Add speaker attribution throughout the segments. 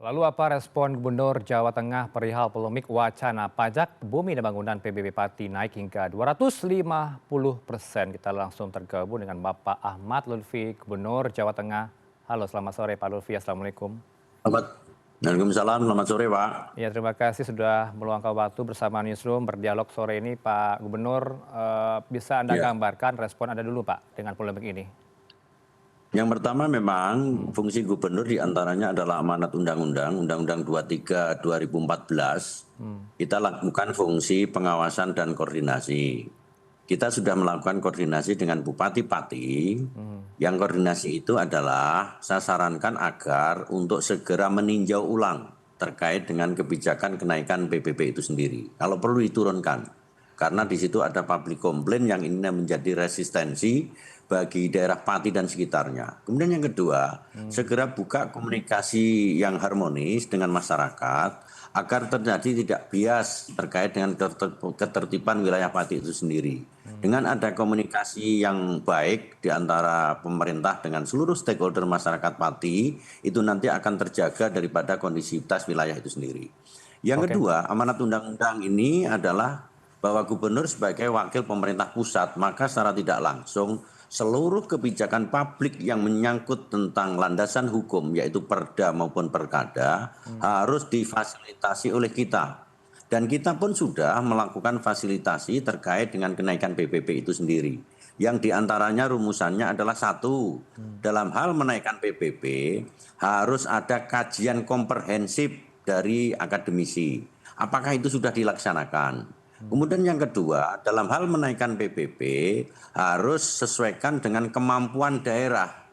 Speaker 1: Lalu apa respon Gubernur Jawa Tengah perihal polemik wacana pajak bumi dan bangunan PBB Pati naik hingga 250%? Kita langsung tergabung dengan Bapak Ahmad Lutfi, Gubernur Jawa Tengah. Halo, selamat sore Pak Lutfi. Assalamualaikum.
Speaker 2: Selamat. Waalaikumsalam, selamat sore Pak.
Speaker 1: Ya, terima kasih sudah meluangkan waktu bersama Newsroom berdialog sore ini Pak Gubernur. Bisa Anda
Speaker 2: Ya.
Speaker 1: gambarkan respon Anda dulu Pak dengan polemik ini?
Speaker 2: Yang pertama memang fungsi gubernur diantaranya adalah amanat undang-undang, Undang-Undang 23 2014. Kita lakukan fungsi pengawasan dan koordinasi. Kita sudah melakukan koordinasi dengan Bupati Pati. Yang koordinasi itu adalah saya sarankan agar untuk segera meninjau ulang terkait dengan kebijakan kenaikan PBB itu sendiri. Kalau perlu diturunkan. Karena di situ ada public complaint yang ini menjadi resistensi bagi daerah Pati dan sekitarnya. Kemudian yang kedua, segera buka komunikasi yang harmonis dengan masyarakat agar terjadi tidak bias terkait dengan ketertiban wilayah Pati itu sendiri. Dengan ada komunikasi yang baik di antara pemerintah dengan seluruh stakeholder masyarakat Pati, itu nanti akan terjaga daripada kondisivitas wilayah itu sendiri. Yang kedua, amanat undang-undang ini adalah bahwa gubernur sebagai wakil pemerintah pusat, maka secara tidak langsung seluruh kebijakan publik yang menyangkut tentang landasan hukum, yaitu perda maupun perkada, harus difasilitasi oleh kita. Dan kita pun sudah melakukan fasilitasi terkait dengan kenaikan PBB itu sendiri. Yang diantaranya rumusannya adalah satu, dalam hal menaikkan PBB harus ada kajian komprehensif dari akademisi. Apakah itu sudah dilaksanakan? Kemudian yang kedua, dalam hal menaikkan PBB harus sesuaikan dengan kemampuan daerah.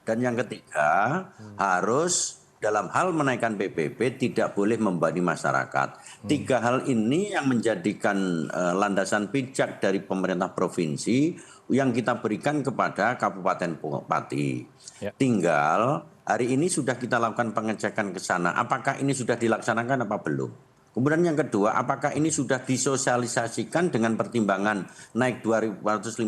Speaker 2: Dan yang ketiga, harus dalam hal menaikkan PBB tidak boleh membebani masyarakat. Tiga hal ini yang menjadikan landasan pijak dari pemerintah provinsi yang kita berikan kepada Kabupaten Pati. Tinggal hari ini sudah kita lakukan pengecekan ke sana. Apakah ini sudah dilaksanakan apa belum? Kemudian yang kedua, apakah ini sudah disosialisasikan dengan pertimbangan naik 250%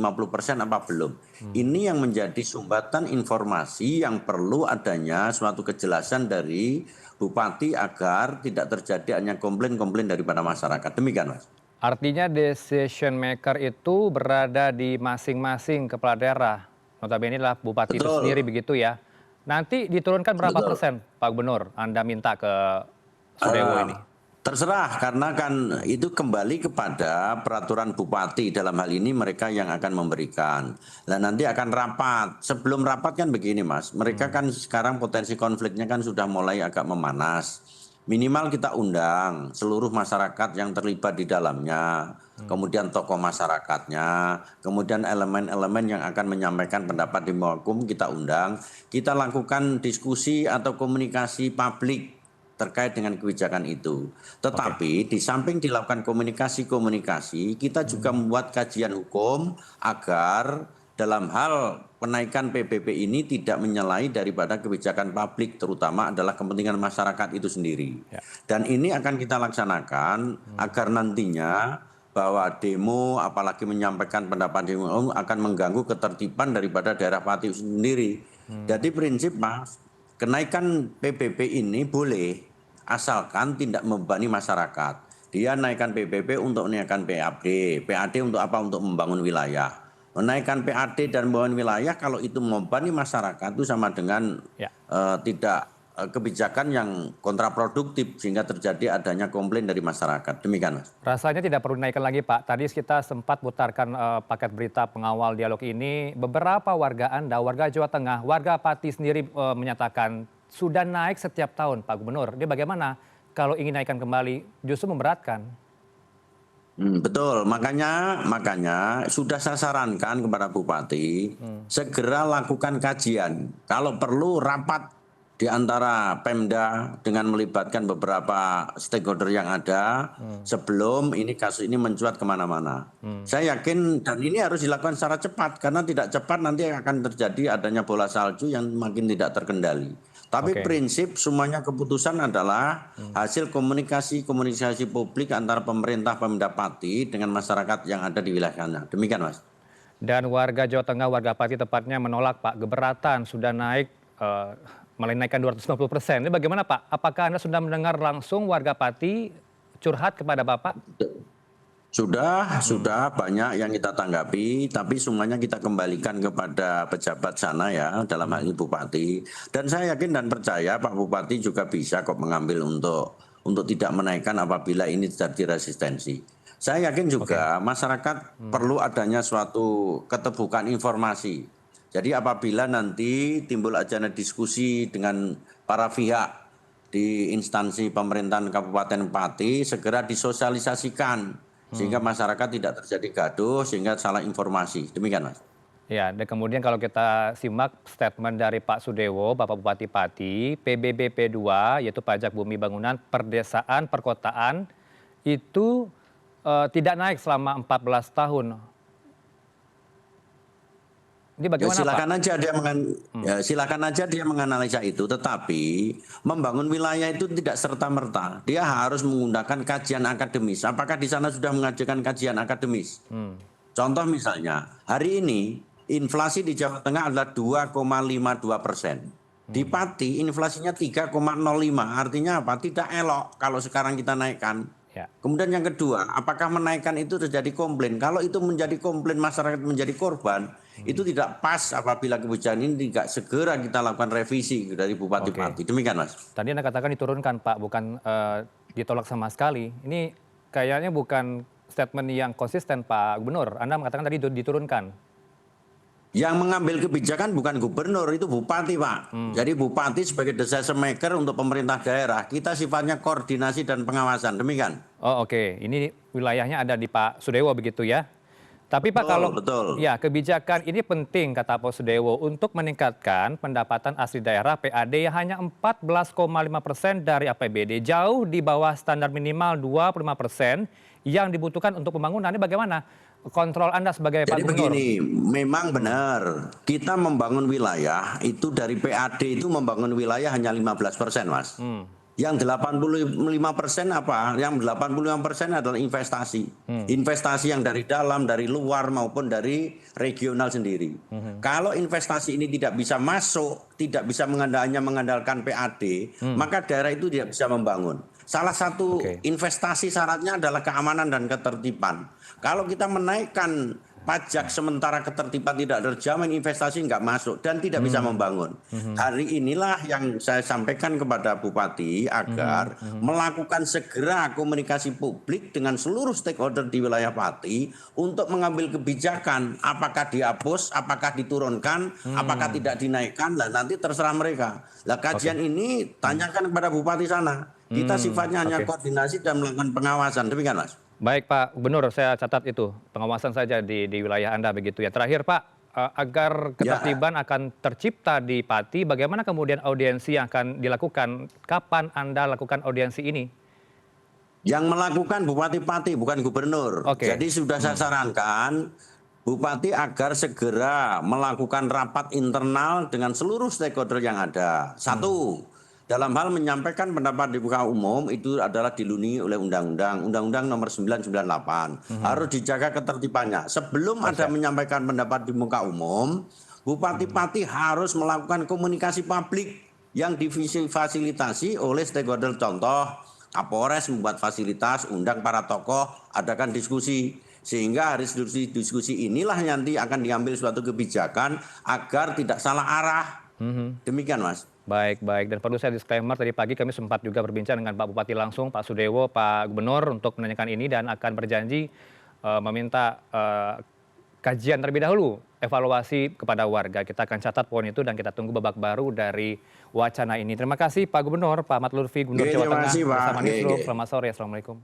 Speaker 2: apa belum? Ini yang menjadi sumbatan informasi yang perlu adanya suatu kejelasan dari Bupati agar tidak terjadi hanya komplain-komplain daripada masyarakat. Demikian, Mas.
Speaker 1: Artinya decision maker itu berada di masing-masing kepala daerah. Notabene lah Bupati itu sendiri begitu ya. Nanti diturunkan berapa persen Pak Gubernur Anda minta ke Sudewo ini?
Speaker 2: Terserah, karena kan itu kembali kepada peraturan bupati, dalam hal ini mereka yang akan memberikan. Dan nanti akan rapat. Sebelum rapat kan begini Mas, mereka kan sekarang potensi konfliknya kan sudah mulai agak memanas. Minimal kita undang seluruh masyarakat yang terlibat di dalamnya, kemudian tokoh masyarakatnya, kemudian elemen-elemen yang akan menyampaikan pendapat di muka hukum kita undang. Kita lakukan diskusi atau komunikasi publik terkait dengan kebijakan itu. Tetapi di samping dilakukan komunikasi-komunikasi, kita juga membuat kajian hukum agar dalam hal kenaikan PBB ini tidak menyalahi daripada kebijakan publik, terutama adalah kepentingan masyarakat itu sendiri. Dan ini akan kita laksanakan agar nantinya bahwa demo, apalagi menyampaikan pendapat demo akan mengganggu ketertiban daripada daerah Pati itu sendiri. Jadi prinsip Mas, kenaikan PBB ini boleh, asalkan tidak membebani masyarakat. Dia naikkan PBB untuk menaikkan PAD. PAD untuk apa? Untuk membangun wilayah. Menaikkan PAD dan membangun wilayah kalau itu membebani masyarakat itu sama dengan tidak kebijakan yang kontraproduktif sehingga terjadi adanya komplain dari masyarakat. Demikian, Mas.
Speaker 1: Rasanya tidak perlu dinaikkan lagi Pak. Tadi kita sempat putarkan paket berita pengawal dialog ini. Beberapa warga Anda, warga Jawa Tengah, warga Pati sendiri menyatakan sudah naik setiap tahun Pak Gubernur. Dia bagaimana kalau ingin naikkan kembali justru memberatkan?
Speaker 2: Betul, makanya sudah saya sarankan kepada Bupati segera lakukan kajian. Kalau perlu rapat di antara Pemda dengan melibatkan beberapa stakeholder yang ada sebelum ini kasus ini mencuat kemana-mana. Saya yakin dan ini harus dilakukan secara cepat karena tidak cepat nanti akan terjadi adanya bola salju yang makin tidak terkendali. Tapi prinsip semuanya keputusan adalah hasil komunikasi publik antara pemerintah Pemda Pati dengan masyarakat yang ada di wilayahnya. Demikian, Mas.
Speaker 1: Dan warga Jawa Tengah, warga Pati tepatnya menolak Pak, keberatan sudah naik menaikkan 250%. Ini bagaimana Pak? Apakah Anda sudah mendengar langsung warga Pati curhat kepada Bapak?
Speaker 2: Sudah banyak yang kita tanggapi, tapi semuanya kita kembalikan kepada pejabat sana ya, dalam hal ini Bupati. Dan saya yakin dan percaya Pak Bupati juga bisa kok mengambil untuk tidak menaikkan apabila ini terjadi resistensi. Saya yakin juga masyarakat perlu adanya suatu keterbukaan informasi. Jadi apabila nanti timbul ajana diskusi dengan para pihak di instansi pemerintahan Kabupaten Pati, segera disosialisasikan sehingga masyarakat tidak terjadi gaduh, sehingga salah informasi. Demikian, Mas.
Speaker 1: Ya, dan kemudian kalau kita simak statement dari Pak Sudewo, Bapak Bupati Pati, PBBP 2, yaitu pajak bumi bangunan, perdesaan, perkotaan, itu tidak naik selama 14 tahun. Ini bagaimana,
Speaker 2: silakan
Speaker 1: Pak?
Speaker 2: aja dia silakan aja dia menganalisa itu, tetapi membangun wilayah itu tidak serta-merta. Dia harus menggunakan kajian akademis. Apakah di sana sudah mengajukan kajian akademis? Contoh misalnya, hari ini inflasi di Jawa Tengah adalah 2,52%. Di Pati inflasinya 3,05. Artinya apa? Tidak elok kalau sekarang kita naikkan.
Speaker 1: Ya.
Speaker 2: Kemudian yang kedua, apakah menaikkan itu terjadi komplain? Kalau itu menjadi komplain, masyarakat menjadi korban, itu tidak pas apabila kebijakan ini tidak segera kita lakukan revisi dari Bupati Pati. Demikian, Mas.
Speaker 1: Tadi Anda katakan diturunkan, Pak, bukan ditolak sama sekali. Ini kayaknya bukan statement yang konsisten, Pak Gubernur. Anda mengatakan tadi diturunkan.
Speaker 2: Yang mengambil kebijakan bukan gubernur, itu bupati, Pak. Jadi bupati sebagai decision maker untuk pemerintah daerah, kita sifatnya koordinasi dan pengawasan. Demikian.
Speaker 1: Oh, oke. Ini wilayahnya ada di Pak Sudewo begitu ya. Tapi Pak, kalau ya kebijakan ini penting kata Pak Sudewo untuk meningkatkan pendapatan asli daerah PAD yang hanya 14,5% dari APBD, jauh di bawah standar minimal 25% yang dibutuhkan untuk pembangunan. Ini bagaimana kontrol Anda sebagai Pak Gubernur?
Speaker 2: Jadi begini, memang benar kita membangun wilayah itu dari PAD itu membangun wilayah hanya 15%, Mas. Yang 85% apa? Yang 85% adalah investasi. Investasi yang dari dalam, dari luar maupun dari regional sendiri. Kalau investasi ini tidak bisa masuk, tidak bisa hanya mengandalkan PAD, maka daerah itu tidak bisa membangun. Salah satu investasi syaratnya adalah keamanan dan ketertiban. Kalau kita menaikkan pajak sementara ketertiban tidak terjamin, investasi nggak masuk dan tidak bisa membangun. Hari inilah yang saya sampaikan kepada Bupati agar melakukan segera komunikasi publik dengan seluruh stakeholder di wilayah Pati untuk mengambil kebijakan apakah dihapus, apakah diturunkan, apakah tidak dinaikkan, dan nanti terserah mereka. Lah kajian ini tanyakan kepada Bupati sana. Kita sifatnya hanya koordinasi dan melakukan pengawasan. Demikian, Mas.
Speaker 1: Baik Pak Gubernur, saya catat itu pengawasan saja di wilayah Anda begitu ya. Terakhir Pak, agar ketertiban akan tercipta di Pati, bagaimana kemudian audiensi yang akan dilakukan? Kapan Anda lakukan audiensi ini?
Speaker 2: Yang melakukan Bupati Pati, bukan gubernur. Jadi sudah saya sarankan Bupati agar segera melakukan rapat internal dengan seluruh stakeholder yang ada. Satu, dalam hal menyampaikan pendapat di muka umum itu adalah dilindungi oleh Undang-Undang Nomor 998. Harus dijaga ketertibannya. Sebelum ada menyampaikan pendapat di muka umum, Bupati Pati harus melakukan komunikasi publik yang difasilitasi oleh stakeholder. Contoh, Kapolres membuat fasilitas, undang para tokoh, adakan diskusi. Sehingga hari diskusi inilah nanti akan diambil suatu kebijakan agar tidak salah arah. Demikian, Mas.
Speaker 1: Baik. Dan perlu saya disclaimer, tadi pagi kami sempat juga berbincang dengan Pak Bupati langsung, Pak Sudewo, Pak Gubernur untuk menanyakan ini dan akan berjanji meminta kajian terlebih dahulu, evaluasi kepada warga. Kita akan catat poin itu dan kita tunggu babak baru dari wacana ini. Terima kasih Pak Gubernur, Pak Ahmad Lutfi, Gubernur Jawa Tengah bersama Newsroom. Selamat sore, Assalamualaikum.